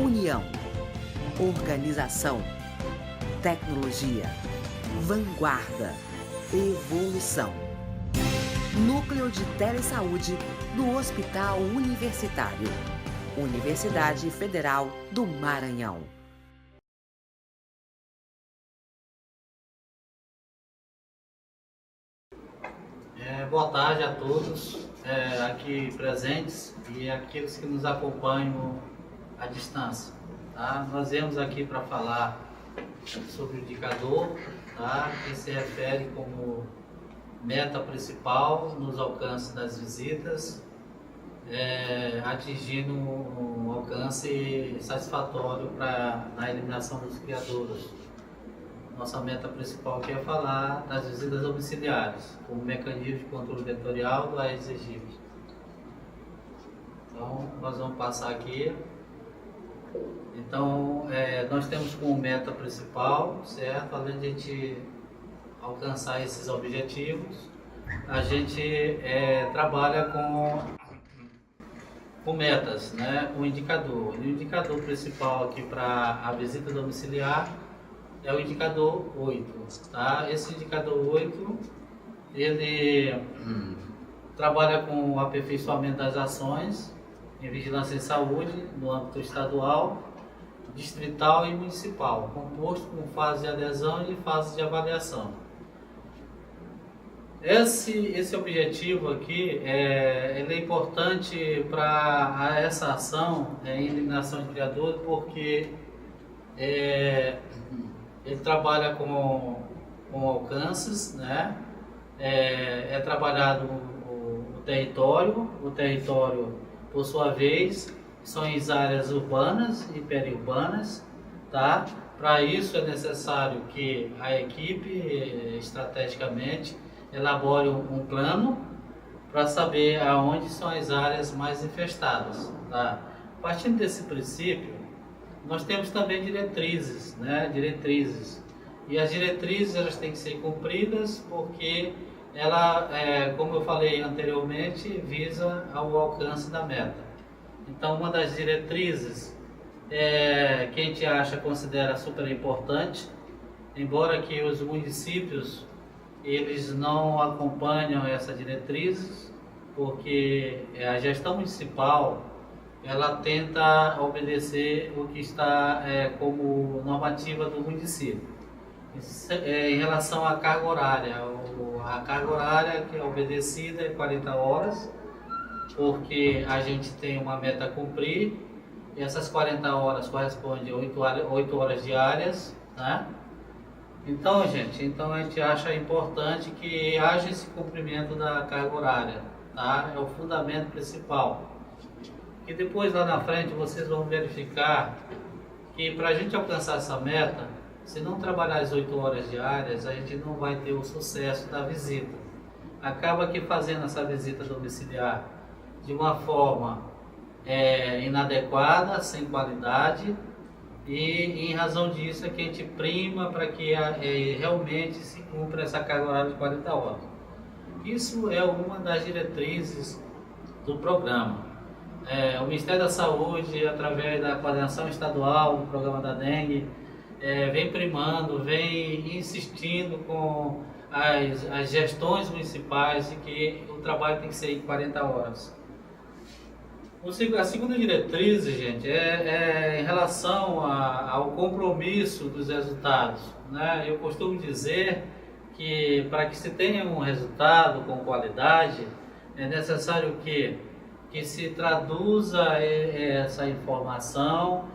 União, organização, tecnologia, vanguarda, evolução. Núcleo de Telesaúde do Hospital Universitário. Universidade Federal do Maranhão. Boa tarde a todos aqui presentes e aqueles que nos acompanham à distância. Tá? Nós viemos aqui para falar sobre o indicador, tá? Que se refere como meta principal nos alcances das visitas, atingindo um alcance satisfatório na eliminação dos criadouros. Nossa meta principal aqui é falar das visitas domiciliares, como mecanismo de controle vetorial do Aedes aegypti. Então, nós vamos passar aqui. Então, nós temos como meta principal, certo? Além de a gente alcançar esses objetivos, a gente trabalha com metas, né? O indicador. E o indicador principal aqui para a visita domiciliar é o indicador 8, tá? Esse indicador 8, ele trabalha com o aperfeiçoamento das ações em vigilância em saúde no âmbito estadual, distrital e municipal, composto com fase de adesão e fase de avaliação. Esse objetivo aqui ele é importante para essa ação em eliminação de criadores, porque ele trabalha com alcances, né? É trabalhado o território, por sua vez, são as áreas urbanas e periurbanas, tá? Para isso é necessário que a equipe, estrategicamente, elabore um plano para saber aonde são as áreas mais infestadas, tá? Partindo desse princípio, nós temos também diretrizes, né? Diretrizes. E as diretrizes elas têm que ser cumpridas porque ela, como eu falei anteriormente, visa ao alcance da meta. Então, uma das diretrizes que a gente considera super importante, embora que os municípios eles não acompanham essa diretrizes, porque a gestão municipal ela tenta obedecer o que está como normativa do município. Em relação à carga horária, a carga horária que é obedecida é 40 horas, porque a gente tem uma meta a cumprir, e essas 40 horas correspondem a 8 horas diárias, né? Então, a gente acha importante que haja esse cumprimento da carga horária, tá? É o fundamento principal. E depois lá na frente vocês vão verificar que para a gente alcançar essa meta, se não trabalhar as 8 horas diárias, a gente não vai ter o sucesso da visita. Acaba que fazendo essa visita domiciliar de uma forma inadequada, sem qualidade, e em razão disso é que a gente prima para que realmente se cumpra essa carga horária de 40 horas. Isso é uma das diretrizes do programa. O Ministério da Saúde, através da coordenação estadual, do programa da dengue, vem primando, vem insistindo com as gestões municipais de que o trabalho tem que ser em 40 horas. A segunda diretriz, gente, em relação ao compromisso dos resultados, né? Eu costumo dizer que para que se tenha um resultado com qualidade, é necessário que se traduza essa informação,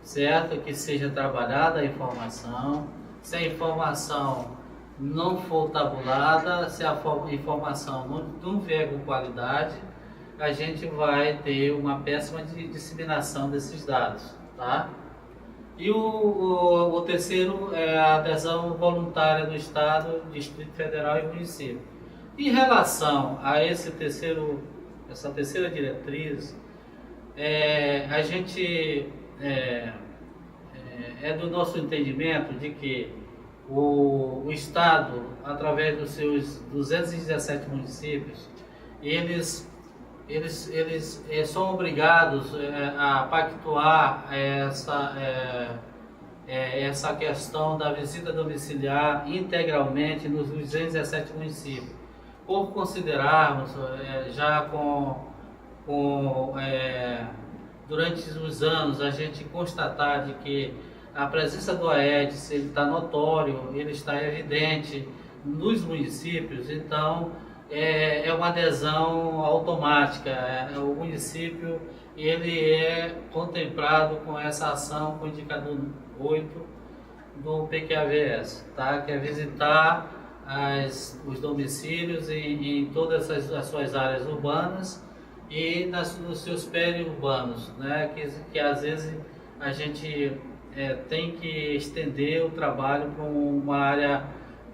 certo? Que seja trabalhada a informação. Se a informação não for tabulada, se a informação não vier com qualidade, a gente vai ter uma péssima disseminação desses dados, tá? E o terceiro é a adesão voluntária do Estado, Distrito Federal e município. Em relação a essa terceira diretriz, a gente do nosso entendimento de que o Estado, através dos seus 217 municípios, eles eles são obrigados a pactuar essa questão da visita domiciliar integralmente nos 217 municípios, por considerarmos durante os anos a gente constatar de que a presença do Aedes está notório, ele está evidente nos municípios, então é uma adesão automática. O município ele é contemplado com essa ação com o indicador 8 do PQAVS, tá? Que é visitar os domicílios em todas as suas áreas urbanas e nos seus periurbanos, né? Que às vezes a gente tem que estender o trabalho para uma área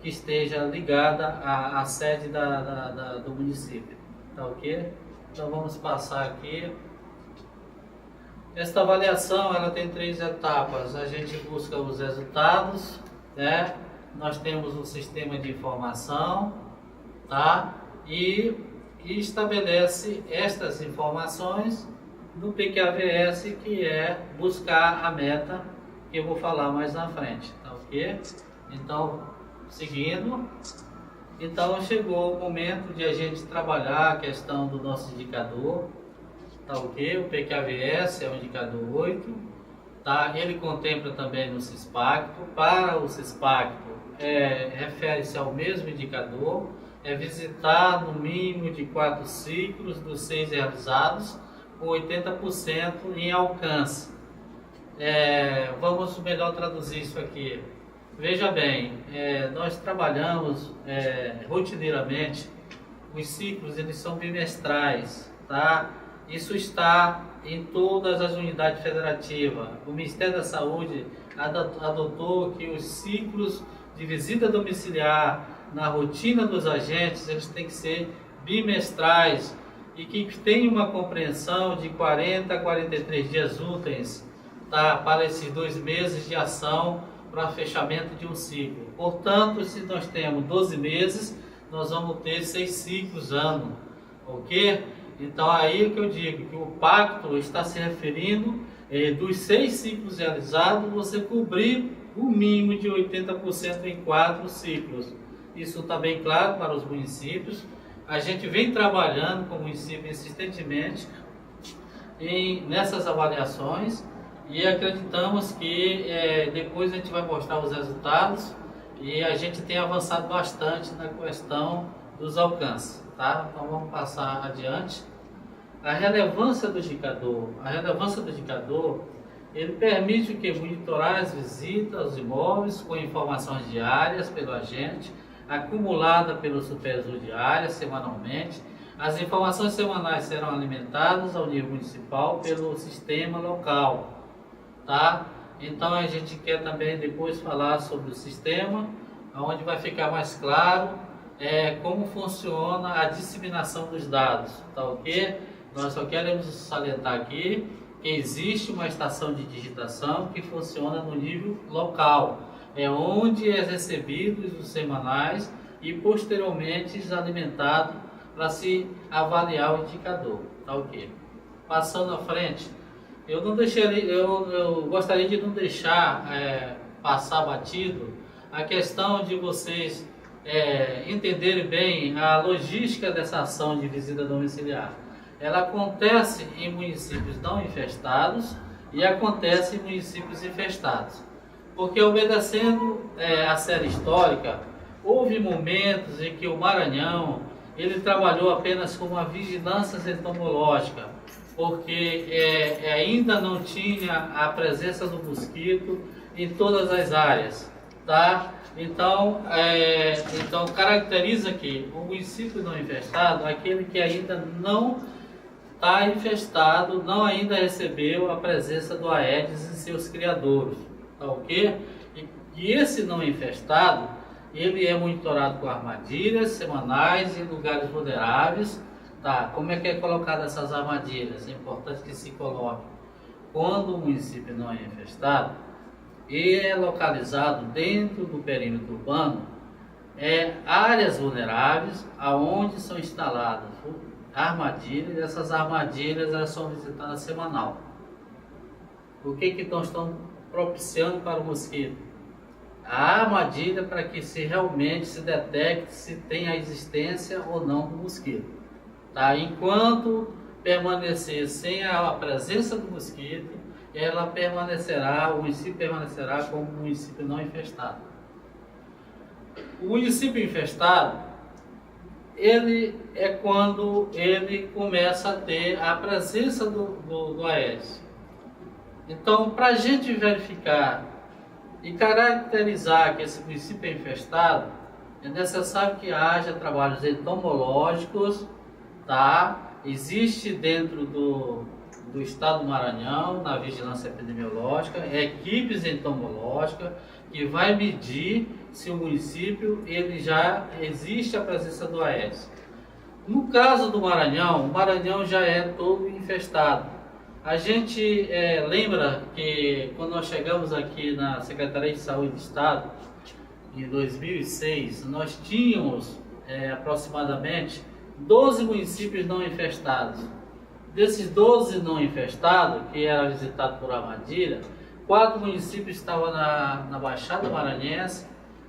que esteja ligada à sede do município, tá ok? Então vamos passar aqui. Esta avaliação ela tem 3 etapas. A gente busca os resultados, né? Nós temos um sistema de informação, tá? E estabelece estas informações no PQAVS, que é buscar a meta, que eu vou falar mais na frente, tá ok? Então, seguindo, então chegou o momento de a gente trabalhar a questão do nosso indicador, tá ok? O PQAVS é o indicador 8, tá? Ele contempla também no CISPACTO. Para o CISPACTO, refere-se ao mesmo indicador, visitar no mínimo de 4 ciclos dos 6 realizados, com 80% em alcance. Vamos melhor traduzir isso aqui. Veja bem, nós trabalhamos rotineiramente, os ciclos eles são bimestrais, tá? Isso está em todas as unidades federativas. O Ministério da Saúde adotou que os ciclos de visita domiciliar na rotina dos agentes, eles têm que ser bimestrais e que tenham uma compreensão de 40 a 43 dias úteis, tá? Para esses 2 meses de ação para fechamento de um ciclo. Portanto, se nós temos 12 meses, nós vamos ter 6 ciclos ano, ok? Então aí é que eu digo que o pacto está se referindo dos 6 ciclos realizados, você cobrir o mínimo de 80% em 4 ciclos. Isso está bem claro para os municípios. A gente vem trabalhando com o município insistentemente nessas avaliações e acreditamos que depois a gente vai mostrar os resultados e a gente tem avançado bastante na questão dos alcances, tá? Então vamos passar adiante. A relevância do indicador. A relevância do indicador, ele permite que monitorar as visitas aos imóveis com informações diárias pelo agente, acumulada pelo supervisor de área semanalmente. As informações semanais serão alimentadas ao nível municipal pelo sistema local, tá? Então a gente quer também depois falar sobre o sistema, onde vai ficar mais claro como funciona a disseminação dos dados, tá ok? Nós só queremos salientar aqui que existe uma estação de digitação que funciona no nível local, onde é recebidos os semanais e posteriormente alimentado para se avaliar o indicador, tá ok? Passando à frente, eu gostaria de não deixar passar batido a questão de vocês entenderem bem a logística dessa ação de visita domiciliar. Ela acontece em municípios não infestados e acontece em municípios infestados. Porque obedecendo a série histórica, houve momentos em que o Maranhão ele trabalhou apenas com uma vigilância entomológica, porque ainda não tinha a presença do mosquito em todas as áreas, tá? Então caracteriza que o município não infestado é aquele que ainda não está infestado, não ainda recebeu a presença do Aedes em seus criadouros, tá ok? E esse não infestado, ele é monitorado com armadilhas semanais em lugares vulneráveis, tá? Como é que é colocada essas armadilhas? É importante que se coloque. Quando o município não é infestado e é localizado dentro do perímetro urbano, áreas vulneráveis aonde são instaladas armadilhas, e essas armadilhas elas são visitadas semanal. O que estão propiciando para o mosquito? A armadilha para que realmente se detecte se tem a existência ou não do mosquito. Tá? Enquanto permanecer sem a presença do mosquito, o município permanecerá como um município não infestado. O município infestado, ele é quando ele começa a ter a presença do Aedes. Então, para a gente verificar e caracterizar que esse município é infestado, é necessário que haja trabalhos entomológicos, tá? Existe dentro do estado do Maranhão, na vigilância epidemiológica, equipes entomológicas que vai medir se o município ele já existe a presença do Aedes. No caso do Maranhão, o Maranhão já é todo infestado. A gente lembra que quando nós chegamos aqui na Secretaria de Saúde do Estado, em 2006, nós tínhamos aproximadamente 12 municípios não infestados. Desses 12 não infestados, que era visitado por armadilha, 4 municípios estavam na Baixada Maranhense,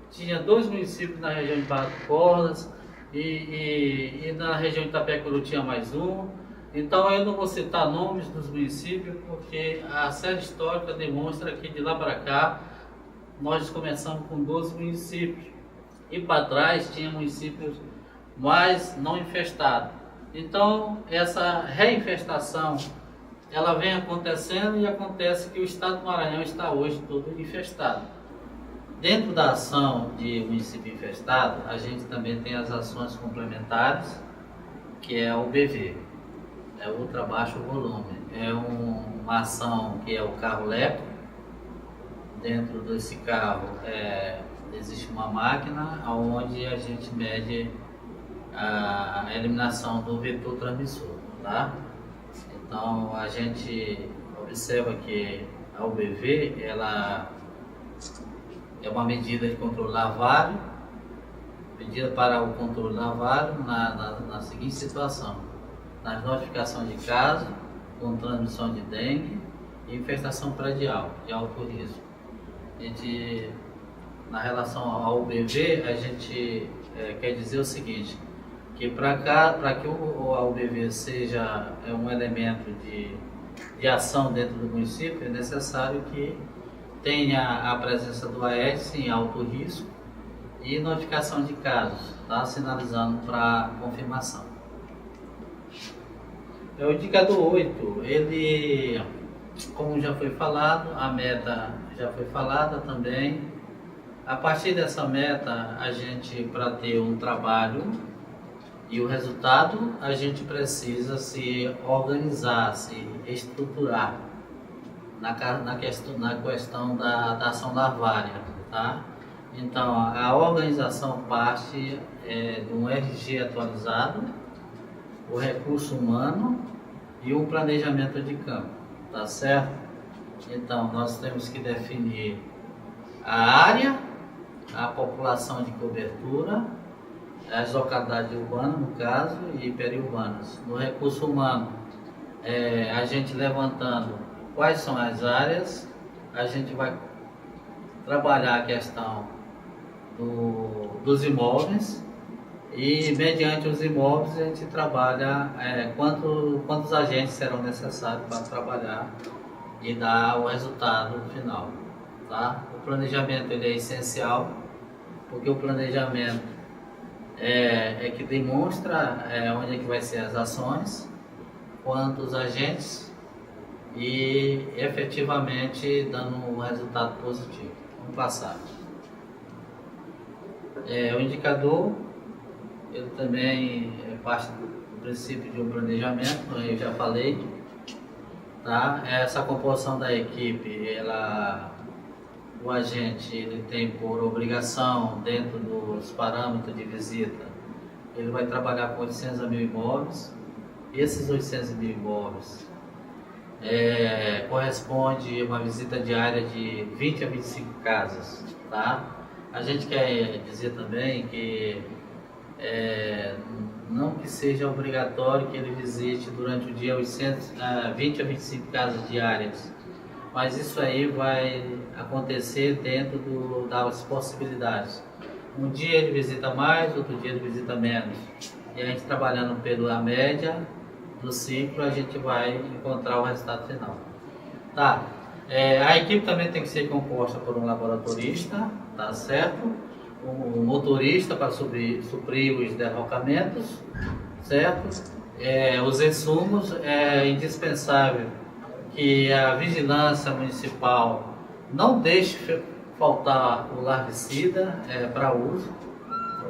tinha 2 municípios na região de Barra do Cordas e na região de Itapecuru tinha mais um. Então eu não vou citar nomes dos municípios porque a série histórica demonstra que de lá para cá nós começamos com 12 municípios e para trás tinha municípios mais não infestados. Então essa reinfestação ela vem acontecendo e acontece que o estado do Maranhão está hoje todo infestado. Dentro da ação de município infestado, a gente também tem as ações complementares, que é o BV, é ultra baixo volume. É uma ação que é o carro Leco. Dentro desse carro existe uma máquina onde a gente mede a eliminação do vetor transmissor, tá? Então a gente observa que a UBV ela é uma medida de controle larvário, medida para o controle larvário na seguinte situação: nas notificações de casos com transmissão de dengue e infestação predial de alto risco. A gente, na relação ao UBV, a gente quer dizer o seguinte, que para que o UBV seja um elemento de ação dentro do município, é necessário que tenha a presença do Aedes em alto risco e notificação de casos, tá? Sinalizando para confirmação. O indicador 8, ele, como já foi falado, a meta já foi falada também. A partir dessa meta, a gente, para ter um trabalho e o resultado, a gente precisa se organizar, se estruturar na questão da ação larvária, tá? Então, a organização parte de um RG atualizado, o recurso humano e um planejamento de campo, tá certo? Então, nós temos que definir a área, a população de cobertura, as localidades urbanas, no caso, e periurbanas. No recurso humano, a gente levantando quais são as áreas, a gente vai trabalhar a questão dos imóveis e, mediante os imóveis, a gente trabalha quantos agentes serão necessários para trabalhar e dar o resultado final. Tá? O planejamento ele é essencial, porque o planejamento é que demonstra onde é que vai ser as ações, quantos agentes e efetivamente dando um resultado positivo. Vamos passar. O indicador, ele também é parte do princípio de um planejamento, eu já falei, tá? Essa composição da equipe, o agente ele tem por obrigação, dentro dos parâmetros de visita, ele vai trabalhar com 800 mil imóveis. Esses 800 mil imóveis corresponde a uma visita diária de 20 a 25 casas, tá? A gente quer dizer também que não que seja obrigatório que ele visite durante o dia 20 a 25 casas diárias, mas isso aí vai acontecer dentro das possibilidades. Um dia ele visita mais, outro dia ele visita menos. E a gente trabalhando pela média do ciclo, a gente vai encontrar o resultado final. Tá. A equipe também tem que ser composta por um laboratorista, tá certo? Um motorista para suprir os derrocamentos, certo? Os insumos, é indispensável que a vigilância municipal não deixe faltar o larvicida para uso,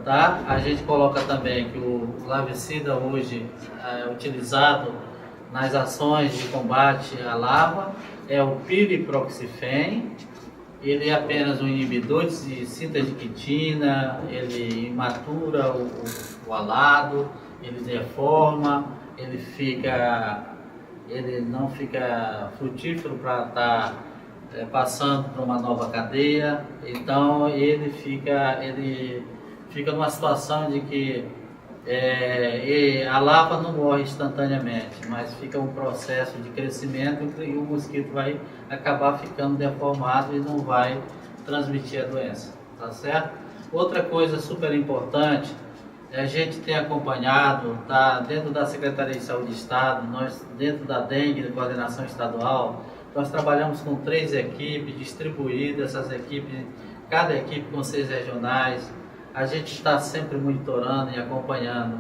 tá? A gente coloca também que o larvicida hoje é utilizado nas ações de combate à larva é o piriproxifene. Ele é apenas um inibidor de síntese de quitina, ele imatura o alado, ele deforma, ele não fica frutífero para estar passando para uma nova cadeia. Então ele fica numa situação de que a larva não morre instantaneamente, mas fica um processo de crescimento e o mosquito vai acabar ficando deformado e não vai transmitir a doença, tá certo? Outra coisa super importante, a gente tem acompanhado, tá, dentro da Secretaria de Saúde do Estado, nós dentro da dengue, da coordenação estadual, nós trabalhamos com 3 equipes distribuídas, essas equipes, cada equipe com 6 regionais. A gente está sempre monitorando e acompanhando.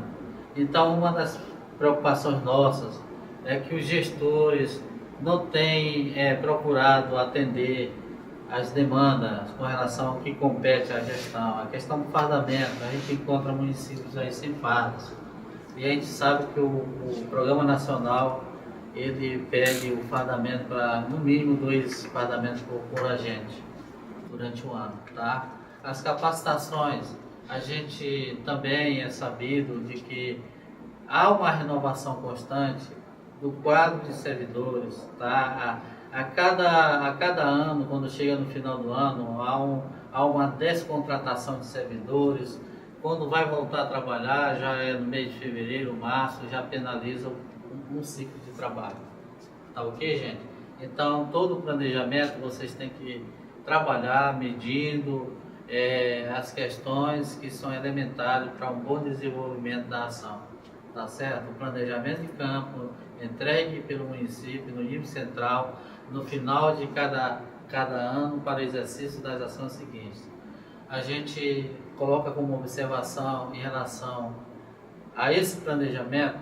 Então, uma das preocupações nossas é que os gestores não têm procurado atender as demandas com relação ao que compete à gestão. A questão do fardamento, a gente encontra municípios aí sem fardas. E a gente sabe que o Programa Nacional, ele pede o fardamento para, no mínimo, 2 fardamentos por agente durante o ano, tá? As capacitações, a gente também é sabido de que há uma renovação constante do quadro de servidores, tá? A cada ano, quando chega no final do ano, há uma descontratação de servidores. Quando vai voltar a trabalhar, já é no mês de fevereiro, março, já penaliza um ciclo de trabalho. Tá ok, gente? Então, todo o planejamento vocês têm que trabalhar medindo as questões que são elementares para um bom desenvolvimento da ação, tá certo? O planejamento de campo entregue pelo município no nível central no final de cada ano para o exercício das ações seguintes. A gente coloca como observação em relação a esse planejamento,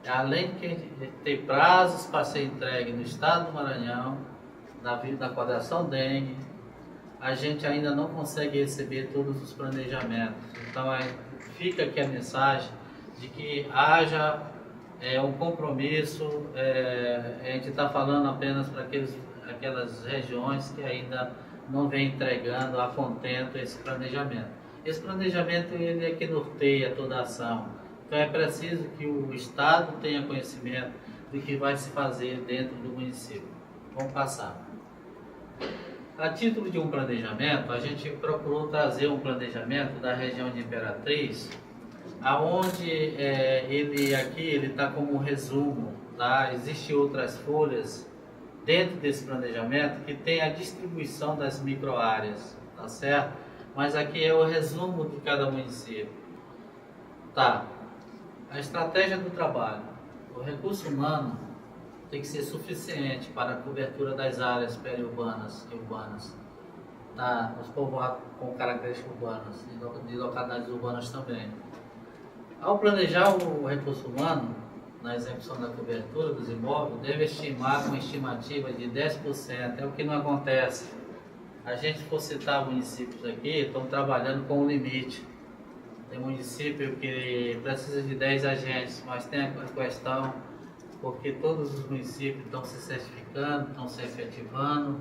além de ter prazos para ser entregue no estado do Maranhão, da coordenação dengue, a gente ainda não consegue receber todos os planejamentos. Então fica aqui a mensagem de que haja um compromisso. A gente está falando apenas para aquelas regiões que ainda não vem entregando a contento esse planejamento. Esse planejamento ele é que norteia toda a ação. Então é preciso que o Estado tenha conhecimento do que vai se fazer dentro do município. Vamos passar. A título de um planejamento, a gente procurou trazer um planejamento da região de Imperatriz, aonde ele está como um resumo, tá? Existem outras folhas dentro desse planejamento que tem a distribuição das microáreas, tá certo? Mas aqui é o resumo de cada município. Tá. A estratégia do trabalho. O recurso humano tem que ser suficiente para a cobertura das áreas periurbanas e urbanas, tá? Os povoados com características urbanas e de localidades urbanas também. Ao planejar o recurso humano na execução da cobertura dos imóveis, deve estimar com estimativa de 10%, é o que não acontece. A gente for citar municípios aqui, estão trabalhando com o limite. Tem município que precisa de 10 agentes, mas tem a questão porque todos os municípios estão se certificando, estão se efetivando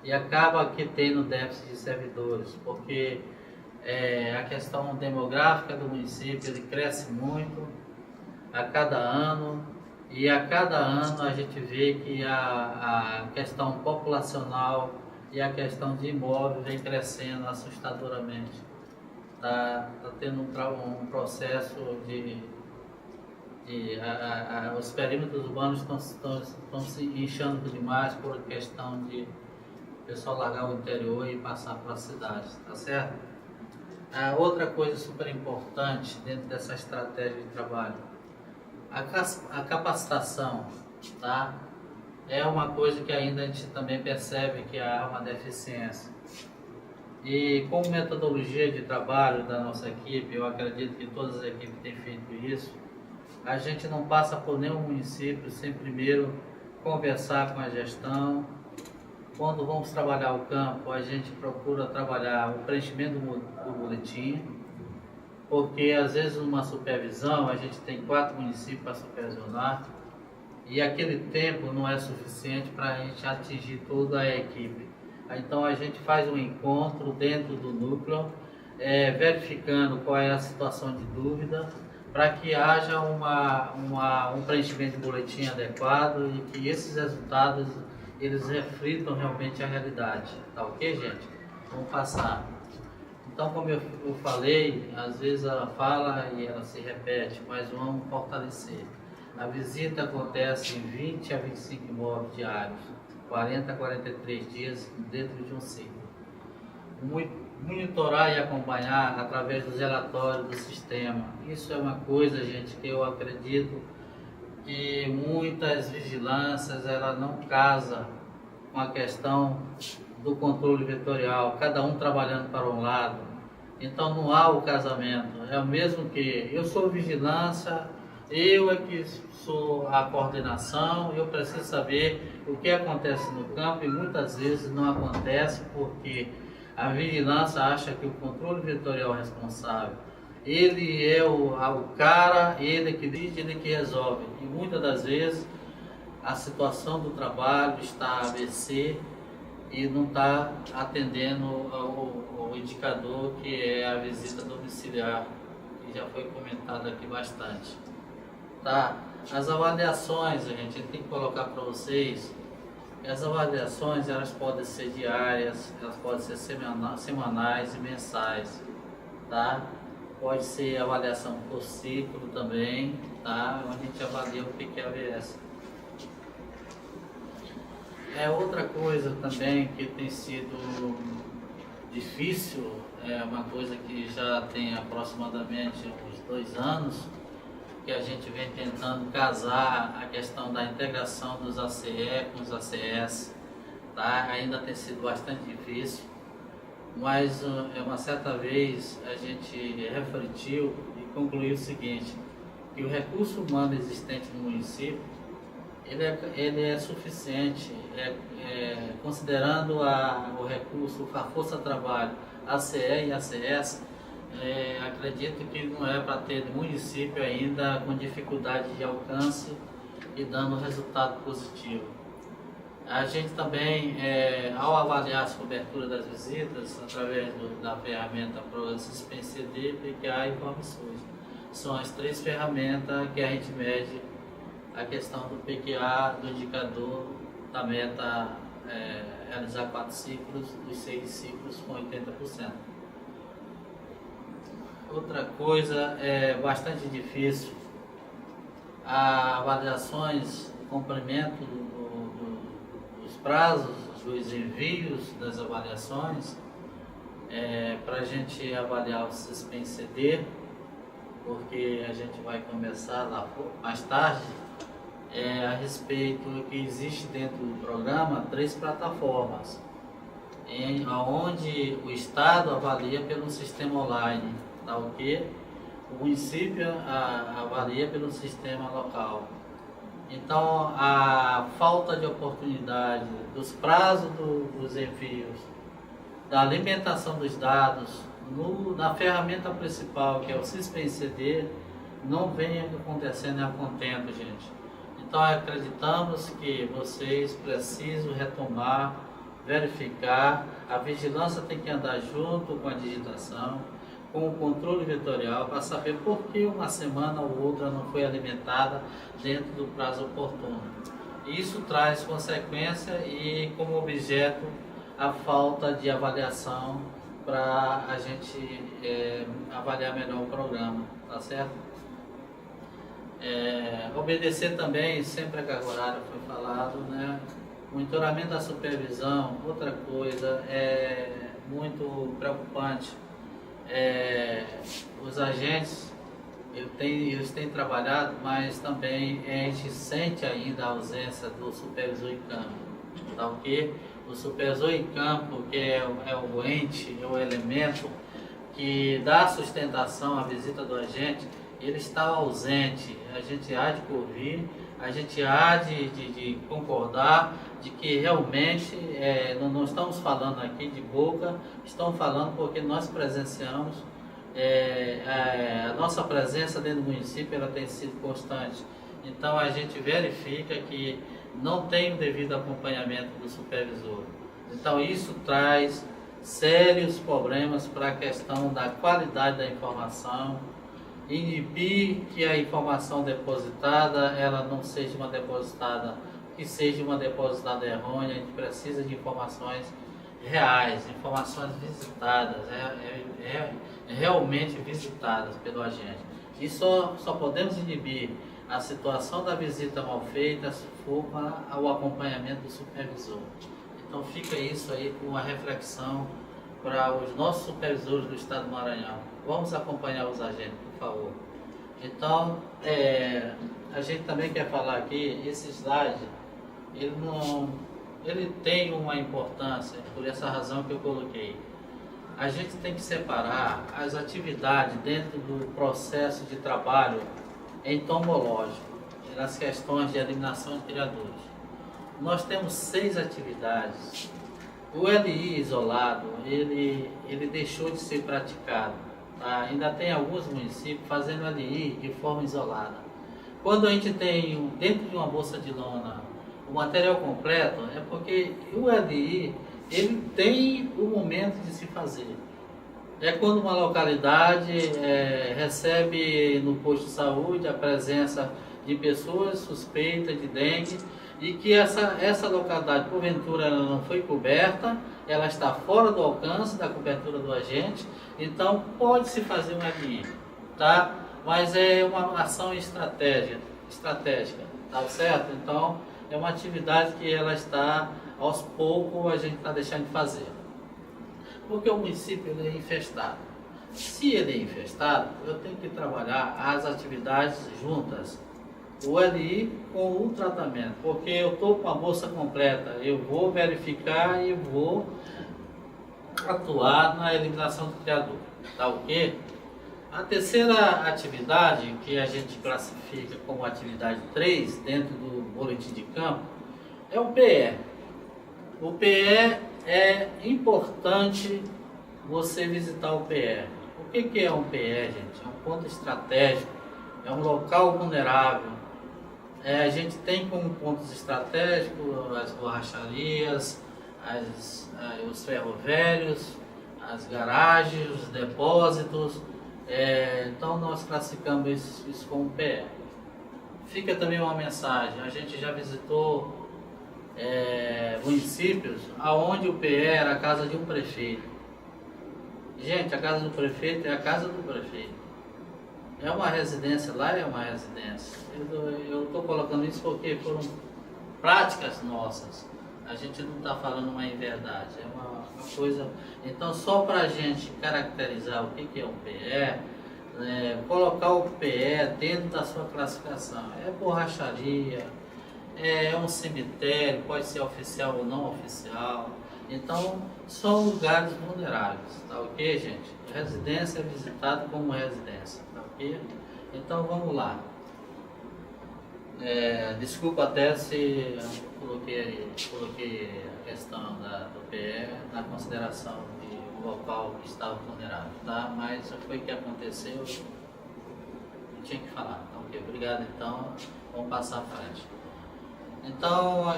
e acaba aqui tendo déficit de servidores, porque a questão demográfica do município ele cresce muito a cada ano e a cada ano a gente vê que a questão populacional e a questão de imóvel vem crescendo assustadoramente. Está tendo um processo os perímetros urbanos estão se inchando demais por questão de o pessoal largar o interior e passar para as cidades, tá certo? Outra coisa super importante dentro dessa estratégia de trabalho, a capacitação, tá? É uma coisa que ainda a gente também percebe que há uma deficiência. E como metodologia de trabalho da nossa equipe, eu acredito que todas as equipes têm feito isso, a gente não passa por nenhum município sem primeiro conversar com a gestão. Quando vamos trabalhar o campo, a gente procura trabalhar o preenchimento do boletim, porque às vezes numa supervisão a gente tem 4 municípios para supervisionar e aquele tempo não é suficiente para a gente atingir toda a equipe. Então a gente faz um encontro dentro do núcleo, verificando qual é a situação de dúvida, para que haja um preenchimento de boletim adequado e que esses resultados eles reflitam realmente a realidade. Tá ok, gente? Vamos passar. Então, como eu falei, às vezes ela fala e ela se repete, mas vamos fortalecer. A visita acontece em 20 a 25 imóveis diários, 40 a 43 dias dentro de um ciclo. Monitorar e acompanhar através dos relatórios do sistema. Isso é uma coisa, gente, que eu acredito que muitas vigilâncias ela não casa com a questão do controle vetorial, cada um trabalhando para um lado. Então não há o casamento. É o mesmo que eu sou vigilância, eu é que sou a coordenação, eu preciso saber o que acontece no campo e muitas vezes não acontece porque a vigilância acha que o controle vetorial é responsável. Ele é o cara, ele que dirige, ele que resolve. E muitas das vezes a situação do trabalho está ABC e não está atendendo o indicador que é a visita domiciliar, que já foi comentado aqui bastante. Tá? As avaliações, a gente tem que colocar para vocês. As avaliações elas podem ser diárias, elas podem ser semanais e mensais, tá? Pode ser avaliação por ciclo também, tá? Onde a gente avalia o que é AVS. Outra coisa também que tem sido difícil, é uma coisa que já tem aproximadamente uns 2 anos, que a gente vem tentando casar a questão da integração dos ACE com os ACS, tá? Ainda tem sido bastante difícil, mas uma certa vez a gente refletiu e concluiu o seguinte, que o recurso humano existente no município, ele é suficiente, considerando o recurso, a força-trabalho, ACE e ACS, acredito que não é para ter município ainda com dificuldade de alcance e dando resultado positivo. A gente também, ao avaliar as coberturas das visitas, através da ferramenta ProSys, PCD, PQA e POMSUS, são as 3 ferramentas que a gente mede a questão do PQA, do indicador da meta realizar 4 ciclos, dos 6 ciclos com 80%. Outra coisa bastante difícil, as avaliações, cumprimento dos prazos, dos envios das avaliações, para a gente avaliar o CISPEM-CD, porque a gente vai começar lá mais tarde, a respeito que existe dentro do programa 3 plataformas, onde o Estado avalia pelo sistema online, tá ok? O município avalia pelo sistema local. Então, a falta de oportunidade dos prazos dos envios, da alimentação dos dados, na ferramenta principal, que é o CISPEM-CD, não vem acontecendo a contento, gente. Então, acreditamos que vocês precisam retomar, verificar, a vigilância tem que andar junto com a digitação, com o controle vetorial, para saber por que uma semana ou outra não foi alimentada dentro do prazo oportuno. Isso traz consequência e como objeto a falta de avaliação para a gente avaliar melhor o programa, tá certo? Obedecer também, sempre a carga horária foi falado, né? Monitoramento da supervisão, outra coisa, muito preocupante. Os agentes, eles têm trabalhado, mas também a gente sente ainda a ausência do supervisor em campo. Tá, ok? O supervisor em campo, que é o ente, é o elemento que dá sustentação à visita do agente, ele está ausente. A gente há de ouvir, a gente há de concordar de que realmente não estamos falando aqui de boca, estamos falando porque nós presenciamos, a nossa presença dentro do município ela tem sido constante. Então a gente verifica que não tem o devido acompanhamento do supervisor. Então isso traz sérios problemas para a questão da qualidade da informação, inibir que a informação depositada ela não seja uma depositada, que seja uma depositada errônea. A gente precisa de informações reais, informações visitadas, realmente visitadas pelo agente. E só podemos inibir a situação da visita mal feita se for o acompanhamento do supervisor. Então fica isso aí com uma reflexão para os nossos supervisores do Estado do Maranhão. Vamos acompanhar os agentes, por favor. Então, a gente também quer falar aqui, esse slide, ele tem uma importância, por essa razão que eu coloquei. A gente tem que separar as atividades dentro do processo de trabalho entomológico, nas questões de eliminação de criadores. Nós temos 6 atividades. O LI isolado, ele deixou de ser praticado. Tá? Ainda tem alguns municípios fazendo LI de forma isolada. Quando a gente tem dentro de uma bolsa de lona o material completo, é porque o LI ele tem o momento de se fazer. É quando uma localidade recebe no posto de saúde a presença de pessoas suspeitas de dengue e que essa localidade, porventura, ela não foi coberta, ela está fora do alcance da cobertura do agente, então pode-se fazer um LI, tá? Mas é uma ação estratégica, tá certo? Então, é uma atividade que ela está, aos poucos, a gente está deixando de fazer. Porque o município ele é infestado. Se ele é infestado, eu tenho que trabalhar as atividades juntas. O LI com o tratamento, porque eu estou com a bolsa completa, eu vou verificar e vou atuar na eliminação do criador, tá ok? A terceira atividade, que a gente classifica como atividade 3, dentro do boletim de campo, é o PE. O PE é importante você visitar o PE. O que é um PE, gente? É um ponto estratégico, é um local vulnerável. A gente tem como pontos estratégicos as borracharias, os ferrovelhos, as garagens, os depósitos. Então nós classificamos isso como PE. Fica também uma mensagem, a gente já visitou municípios onde o PE era a casa de um prefeito. Gente, a casa do prefeito é a casa do prefeito. É uma residência, lá é uma residência. Eu estou colocando isso porque foram práticas nossas. A gente não está falando uma inverdade, é uma coisa... Então, só para a gente caracterizar o que é um PE, colocar o PE dentro da sua classificação. É borracharia, é um cemitério, pode ser oficial ou não oficial. Então, são lugares vulneráveis, tá ok, gente? Residência é visitada como residência, tá ok? Então, vamos lá. Desculpa até se eu coloquei a questão do PE na consideração do local que estava vulnerável, tá? Mas foi o que aconteceu, eu tinha que falar, tá ok? Obrigado, então, vamos passar à frente. Então,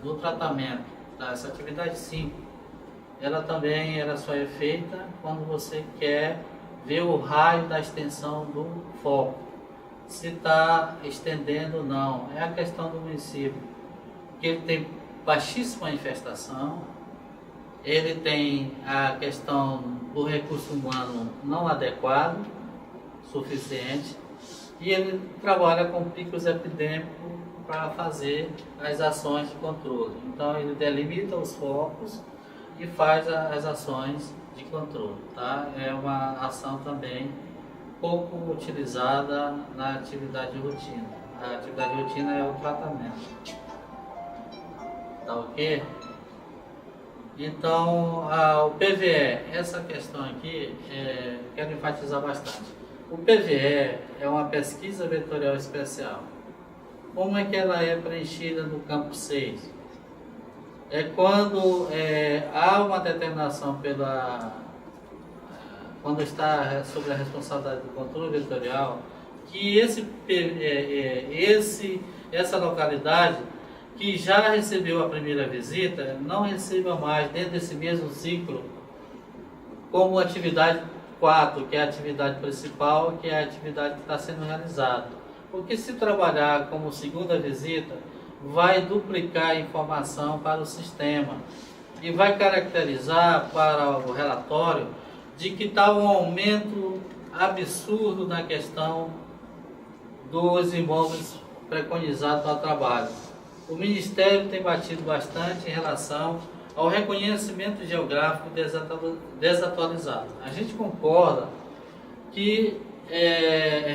no tratamento, tá? Essa atividade 5, ela também só é feita quando você quer ver o raio da extensão do foco, se está estendendo ou não. É a questão do município, que ele tem baixíssima infestação, ele tem a questão do recurso humano não adequado, suficiente, e ele trabalha com picos epidêmicos para fazer as ações de controle. Então ele delimita os focos e faz as ações de controle. Tá? É uma ação também pouco utilizada na atividade de rotina. A atividade de rotina é o tratamento. Tá ok? Então, o PVE, essa questão aqui, quero enfatizar bastante. O PVE é uma pesquisa vetorial especial. Como é que ela é preenchida no campo 6? É quando há uma determinação quando está sob a responsabilidade do controle vetorial, que essa localidade que já recebeu a primeira visita, não receba mais dentro desse mesmo ciclo como atividade 4, que é a atividade principal, que é a atividade que está sendo realizada. Porque se trabalhar como segunda visita, vai duplicar a informação para o sistema e vai caracterizar para o relatório de que está um aumento absurdo na questão dos imóveis preconizados para trabalho. O Ministério tem batido bastante em relação ao reconhecimento geográfico desatualizado. A gente concorda que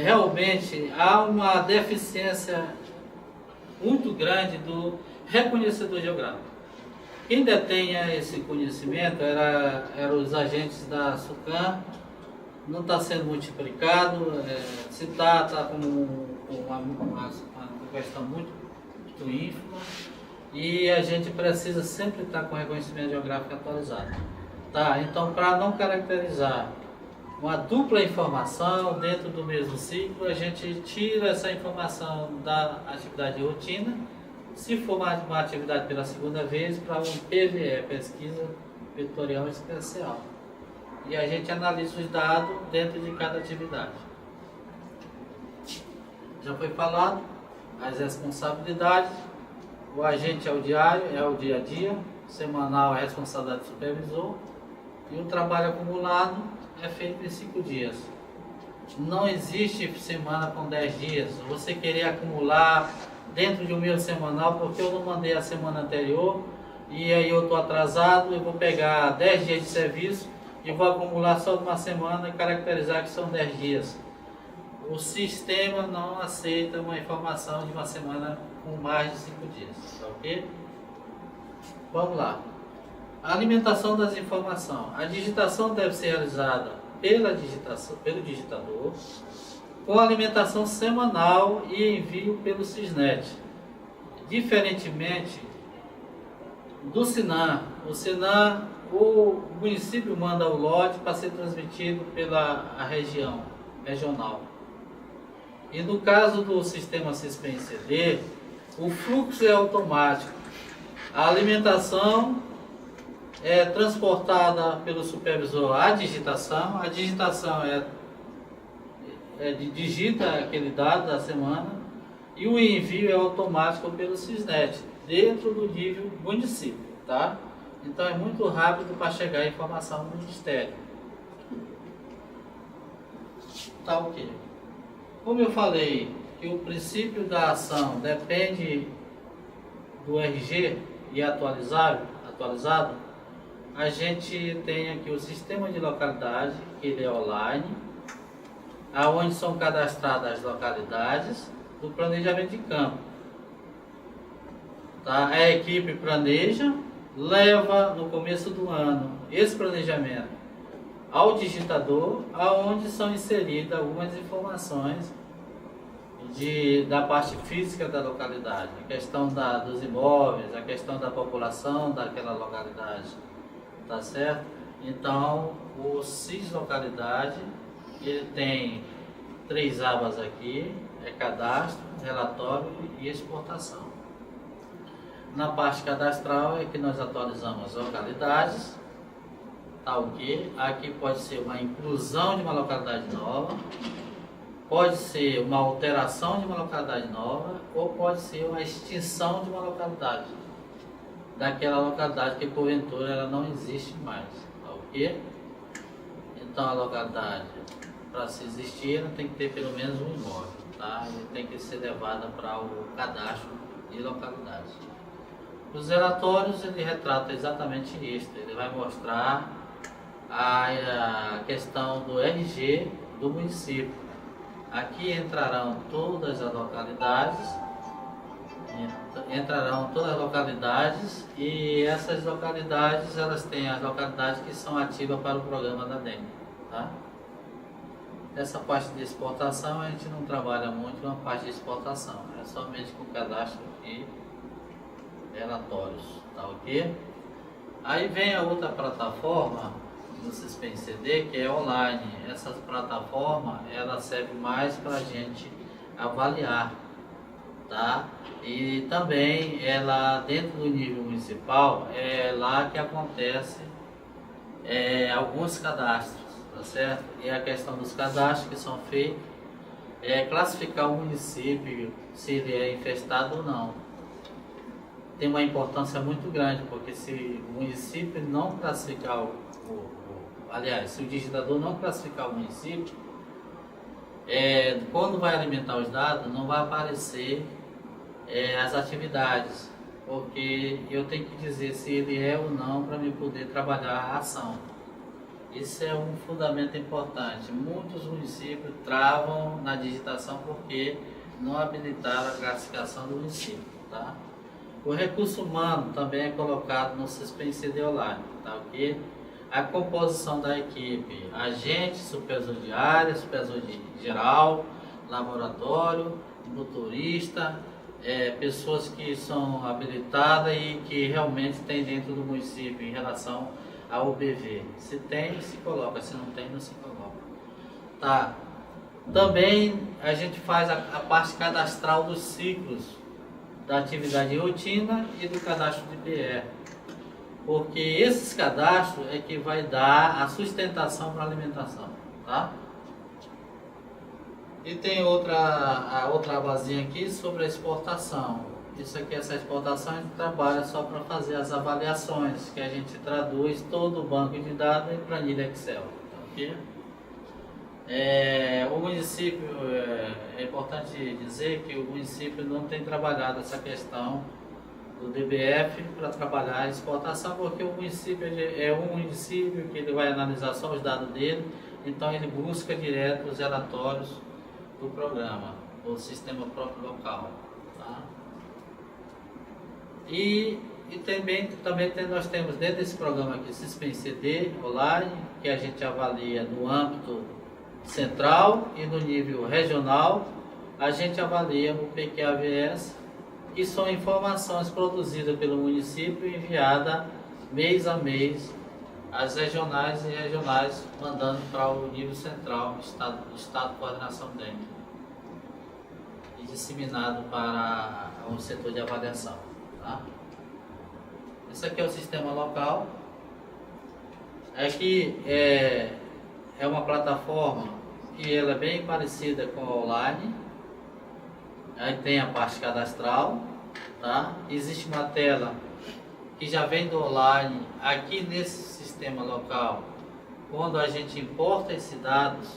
realmente há uma deficiência muito grande do reconhecedor geográfico. Quem detenha esse conhecimento eram os agentes da SUCAM, não está sendo multiplicado, se está como uma questão muito ínfima, e a gente precisa sempre estar com reconhecimento geográfico atualizado. Tá? Então, para não caracterizar uma dupla informação dentro do mesmo ciclo, a gente tira essa informação da atividade de rotina, se for uma atividade pela segunda vez, para um PVE, Pesquisa Vetorial Especial. E a gente analisa os dados dentro de cada atividade. Já foi falado as responsabilidades. O agente é o diário, é o dia a dia, semanal é a responsabilidade do supervisor, e o trabalho acumulado é feito em 5 dias. Não existe semana com 10 dias. Você querer acumular dentro de um meu semanal, porque eu não mandei a semana anterior, e aí eu estou atrasado, eu vou pegar 10 dias de serviço e vou acumular só uma semana e caracterizar que são 10 dias. O sistema não aceita uma informação de uma semana com mais de 5 dias, tá ok? Vamos lá. A alimentação das informações. A digitação deve ser realizada pelo digitador, com alimentação semanal e envio pelo Sysnet. Diferentemente do SINAM, o município manda o lote para ser transmitido pela regional. E no caso do sistema SISPEM-CD, o fluxo é automático. A alimentação é transportada pelo supervisor à digitação. A digitação digita aquele dado da semana, e o envio é automático pelo Sysnet, dentro do nível município, tá? Então é muito rápido para chegar a informação no Ministério. Tá ok. Como eu falei que o princípio da ação depende do RG e atualizado, a gente tem aqui o sistema de localidade, que ele é online, aonde são cadastradas as localidades do planejamento de campo. Tá? A equipe planeja, leva no começo do ano esse planejamento ao digitador, aonde são inseridas algumas informações da parte física da localidade, a questão dos imóveis, a questão da população daquela localidade, tá certo? Então, o SIS localidade, ele tem 3 abas aqui, é cadastro, relatório e exportação. Na parte cadastral é que nós atualizamos as localidades, tá ok? Aqui pode ser uma inclusão de uma localidade nova, pode ser uma alteração de uma localidade nova, ou pode ser uma extinção de uma localidade, daquela localidade que porventura ela não existe mais, tá ok? Então a localidade, para se existir, ela tem que ter pelo menos um imóvel. tá? Ele tem que ser levado para o cadastro de localidade. Os relatórios, ele retrata exatamente isso, ele vai mostrar a questão do RG do município. Aqui entrarão todas as localidades, e essas localidades, elas têm as localidades que são ativas para o programa da dengue, tá? Essa parte de exportação a gente não trabalha muito com a parte de exportação, é somente com cadastro e relatórios, tá ok? Aí vem a outra plataforma do SISPEM CD, que é online. Essa plataforma, ela serve mais para a gente avaliar, tá? E também ela, dentro do nível municipal, é lá que acontece alguns cadastros, tá certo? E a questão dos cadastros que são feitos é classificar o município, se ele é infestado ou não. Tem uma importância muito grande, porque se o município não classificar aliás, se o digitador não classificar o município, quando vai alimentar os dados, não vai aparecer as atividades, porque eu tenho que dizer se ele é ou não para me poder trabalhar a ação. Isso é um fundamento importante. Muitos municípios travam na digitação porque não habilitaram a classificação do município, tá? O recurso humano também é colocado no SISPEM CD online, tá ok? A composição da equipe: agente, supervisor de área, supervisor de geral, laboratório, motorista, pessoas que são habilitadas e que realmente tem dentro do município em relação ao UBV. Se tem, se coloca; se não tem, não se coloca. Tá. Também a gente faz a parte cadastral dos ciclos da atividade de rotina e do cadastro de PR. Porque esses cadastros é que vai dar a sustentação para a alimentação, tá? E tem a outra abazinha aqui sobre a exportação. Isso aqui, essa exportação, a gente trabalha só para fazer as avaliações, que a gente traduz todo o banco de dados em planilha Excel, tá ok? O município, é importante dizer que o município não tem trabalhado essa questão do DBF para trabalhar a exportação, porque o município é um município que ele vai analisar só os dados dele, então ele busca direto os relatórios do programa, do sistema próprio local, tá? E nós temos dentro desse programa aqui SISPEM CD online, que a gente avalia no âmbito central e no nível regional. A gente avalia o PQAVS, que são informações produzidas pelo município e enviadas mês a mês às regionais e regionais, mandando para o nível central, Estado de Coordenação Dengue, e disseminado para o setor de avaliação, tá? Esse aqui é o sistema local. Aqui é uma plataforma que ela é bem parecida com a online. Aí tem a parte cadastral, tá? Existe uma tela que já vem do online. Aqui nesse sistema local, quando a gente importa esses dados,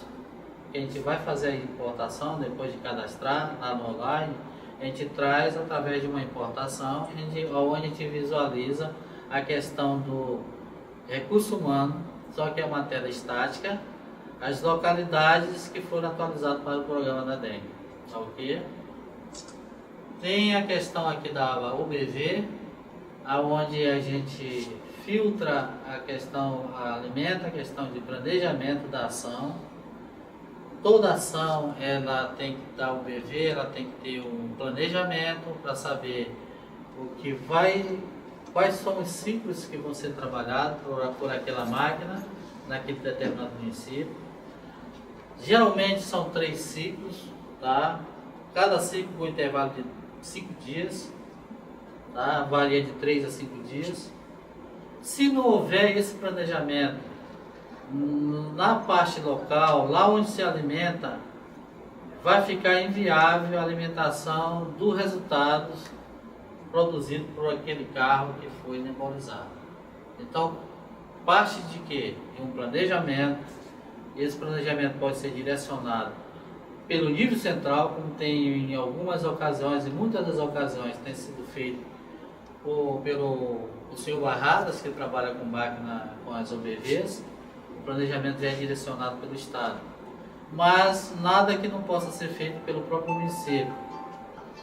que a gente vai fazer a importação depois de cadastrar lá no online, a gente traz através de uma importação, onde a gente visualiza a questão do recurso humano, só que é uma tela estática, as localidades que foram atualizadas para o programa da dengue, tá ok? Tem a questão aqui da aba UBV, onde a gente filtra a questão, alimenta a questão de planejamento da ação. Toda ação ela tem que dar UBV, ela tem que ter um planejamento para saber quais são os ciclos que vão ser trabalhados por aquela máquina naquele determinado município. Geralmente são 3 ciclos, tá? Cada ciclo com intervalo de 5 dias, tá? Varia de 3 a 5 dias. Se não houver esse planejamento na parte local, lá onde se alimenta, vai ficar inviável a alimentação dos resultados produzidos por aquele carro que foi nebulizaado. Então, parte de quê? De um planejamento. Esse planejamento pode ser direcionado pelo nível central, como tem em algumas ocasiões, em muitas das ocasiões tem sido feito pelo senhor Barradas, que trabalha com máquina, com as OBVs. O planejamento já é direcionado pelo Estado, mas nada que não possa ser feito pelo próprio município,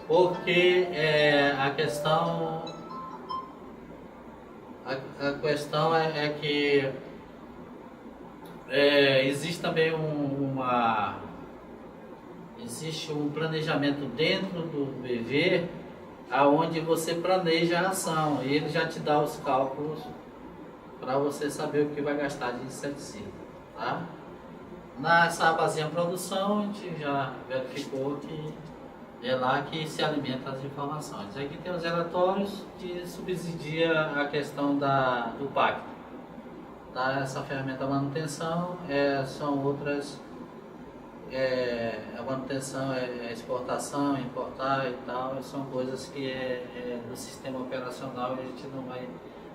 porque a questão é que existe também existe um planejamento dentro do BV, aonde você planeja a ação e ele já te dá os cálculos para você saber o que vai gastar de inseticida, tá? Nessa abazinha produção, a gente já verificou que é lá que se alimenta as informações. Aqui tem os relatórios que subsidia a questão do pacto. Tá? Essa ferramenta de manutenção são outras, a manutenção é exportação, importar e tal, são coisas que do sistema operacional e a gente não vai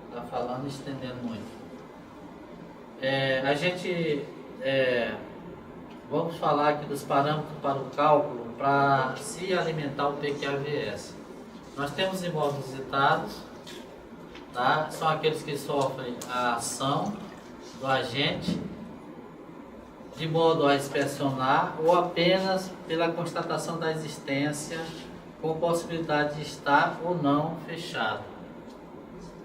estar falando e estendendo muito. A gente vamos falar aqui dos parâmetros para o cálculo para se alimentar o PQAVS. Nós temos imóveis visitados, tá? São aqueles que sofrem a ação do agente de modo a inspecionar ou apenas pela constatação da existência com possibilidade de estar ou não fechado.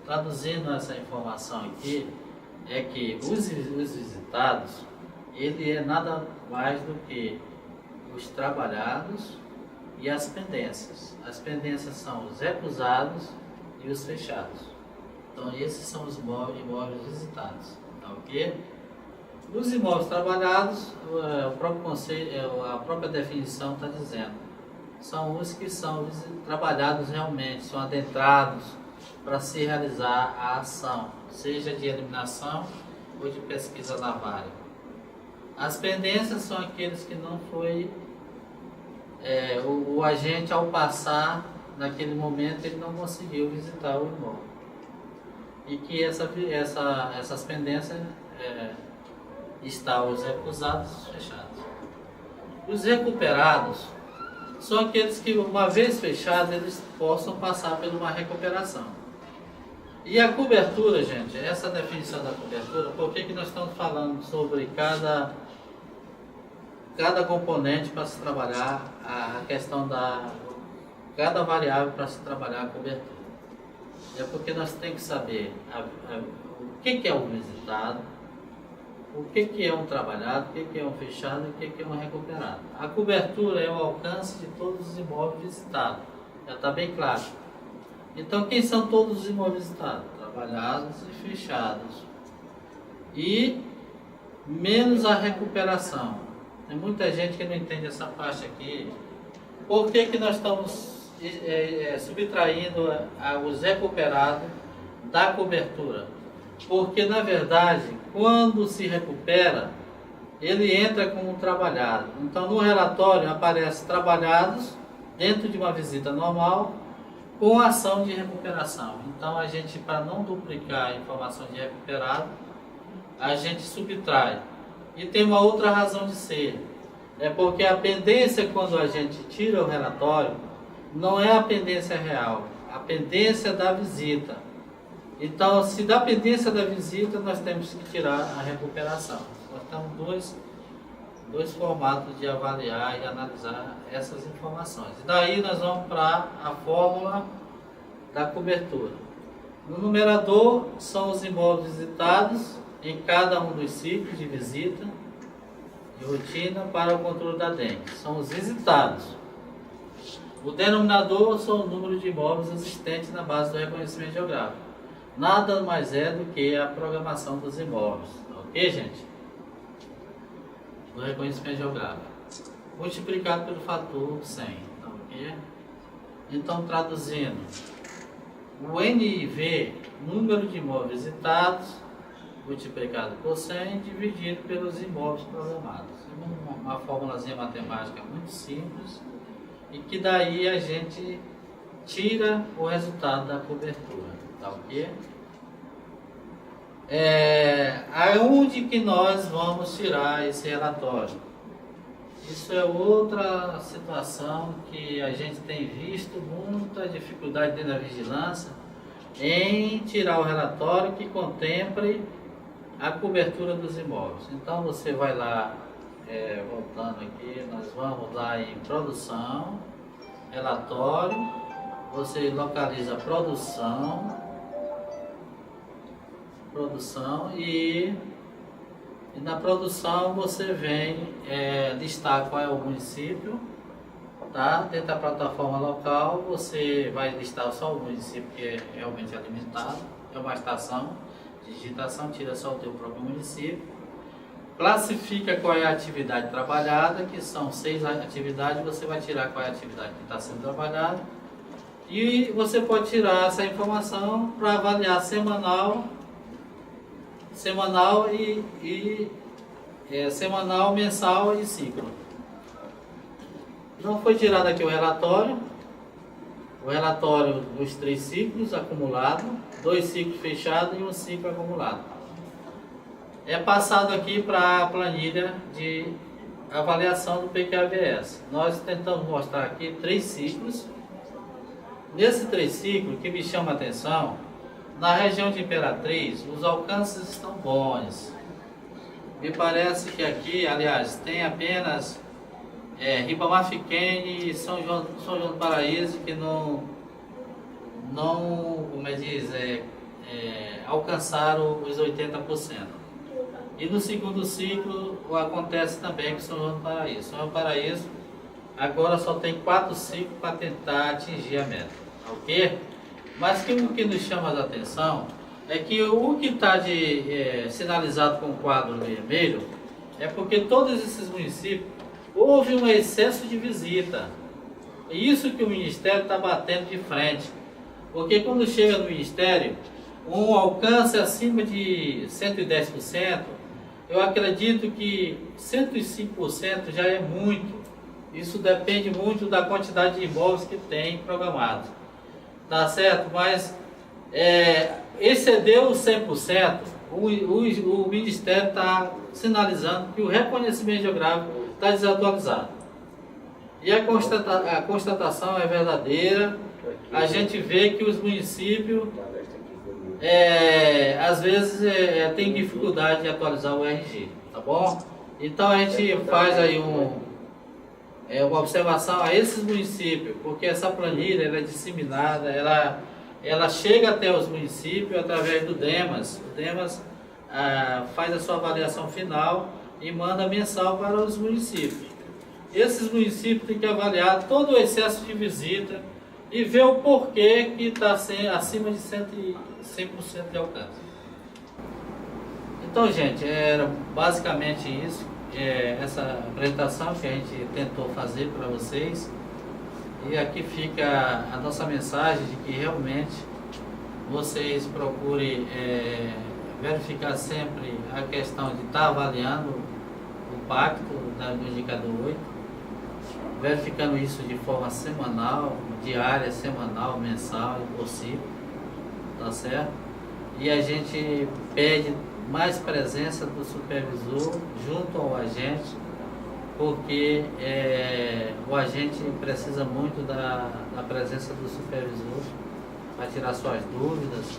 Traduzindo essa informação aqui, é que os visitados, ele é nada mais do que os trabalhados e as pendências. As pendências são os recusados e os fechados. Então esses são os imóveis visitados, tá ok? Os imóveis trabalhados, o próprio conceito, a própria definição está dizendo, são os que são trabalhados realmente, são adentrados para se realizar a ação, seja de eliminação ou de pesquisa navária. As pendências são aqueles que não foi, o agente ao passar naquele momento ele não conseguiu visitar o imóvel. E que essas pendências estão os recusados e os fechados. Os recuperados são aqueles que, uma vez fechados, eles possam passar por uma recuperação. E a cobertura, gente, essa definição da cobertura, por que nós estamos falando sobre cada componente para se trabalhar a questão cada variável para se trabalhar a cobertura? É porque nós temos que saber o que é um visitado, o que é um trabalhado, o que é um fechado e o que é um recuperado. A cobertura é o alcance de todos os imóveis visitados, já está bem claro. Então, quem são todos os imóveis visitados? Trabalhados e fechados. E menos a recuperação. Tem muita gente que não entende essa parte aqui. Por que nós estamos subtraindo os recuperados da cobertura? Porque, na verdade, quando se recupera, ele entra como trabalhado. Então, no relatório aparece trabalhados dentro de uma visita normal com ação de recuperação. Então, a gente, para não duplicar a informação de recuperado, a gente subtrai. E tem uma outra razão de ser. É porque a pendência, quando a gente tira o relatório, não é a pendência real, a pendência da visita. Então, se da pendência da visita, nós temos que tirar a recuperação. Nós temos dois formatos de avaliar e analisar essas informações. E daí nós vamos para a fórmula da cobertura. No numerador são os imóveis visitados em cada um dos ciclos de visita de rotina para o controle da dengue. São os visitados. O denominador são o número de imóveis existentes na base do reconhecimento geográfico. Nada mais é do que a programação dos imóveis. Ok, gente? Do reconhecimento geográfico. Multiplicado pelo fator 100. Ok? Então, traduzindo, o NIV, número de imóveis visitados, multiplicado por 100, dividido pelos imóveis programados. É uma formulazinha matemática muito simples e que daí a gente tira o resultado da cobertura. Tá ok? Aonde que nós vamos tirar esse relatório? Isso é outra situação que a gente tem visto muita dificuldade dentro da vigilância em tirar o relatório que contemple a cobertura dos imóveis. Então você vai lá, voltando aqui, nós vamos lá em produção, relatório, você localiza produção e na produção você vem listar qual é o município, tá? Dentro da plataforma local você vai listar só o município que é realmente alimentado, é uma estação de digitação, tira só o teu próprio município, classifica qual é a atividade trabalhada, que são 6 atividades, você vai tirar qual é a atividade que está sendo trabalhada e você pode tirar essa informação para avaliar semanal, mensal e ciclo. Não foi tirado aqui o relatório dos 3 ciclos acumulados, 2 ciclos fechados e 1 ciclo acumulado. É passado aqui para a planilha de avaliação do PQAVS. Nós tentamos mostrar aqui 3 ciclos. Nesses 3 ciclos, que me chama a atenção, na região de Imperatriz, os alcances estão bons. Me parece que aqui, aliás, tem apenas Ribamar Fiquene e São João do Paraíso que não como diz, alcançaram os 80%. E no segundo ciclo acontece também com São João do Paraíso. São João do Paraíso agora só tem 4 ciclos para tentar atingir a meta, ok? Mas o que nos chama a atenção é que o que está sinalizado com o quadro vermelho é porque todos esses municípios houve um excesso de visita. É isso que o Ministério está batendo de frente. Porque quando chega no Ministério, um alcance acima de 110%, eu acredito que 105% já é muito. Isso depende muito da quantidade de imóveis que tem programados. Tá certo? Mas excedeu os 100%, o Ministério está sinalizando que o reconhecimento geográfico está desatualizado. E a constatação é verdadeira. A gente vê que os municípios, às vezes, tem dificuldade de atualizar o RG, tá bom? Então a gente faz aí uma observação a esses municípios, porque essa planilha ela é disseminada, ela chega até os municípios através do DEMAS. O DEMAS faz a sua avaliação final e manda mensal para os municípios. Esses municípios têm que avaliar todo o excesso de visita e ver o porquê que está acima de 100% de alcance. Então, gente, era basicamente isso. Essa apresentação que a gente tentou fazer para vocês, e aqui fica a nossa mensagem de que realmente vocês procurem verificar sempre a questão de estar avaliando o pacto do indicador 8, verificando isso de forma semanal, diária, semanal, mensal e possível, tá certo? E a gente pede mais presença do supervisor junto ao agente, porque o agente precisa muito da presença do supervisor para tirar suas dúvidas,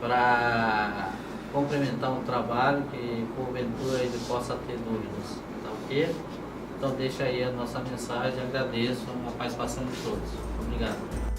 para complementar um trabalho que porventura ele possa ter dúvidas, tá ok? Então deixa aí a nossa mensagem, agradeço a participação de todos. Obrigado.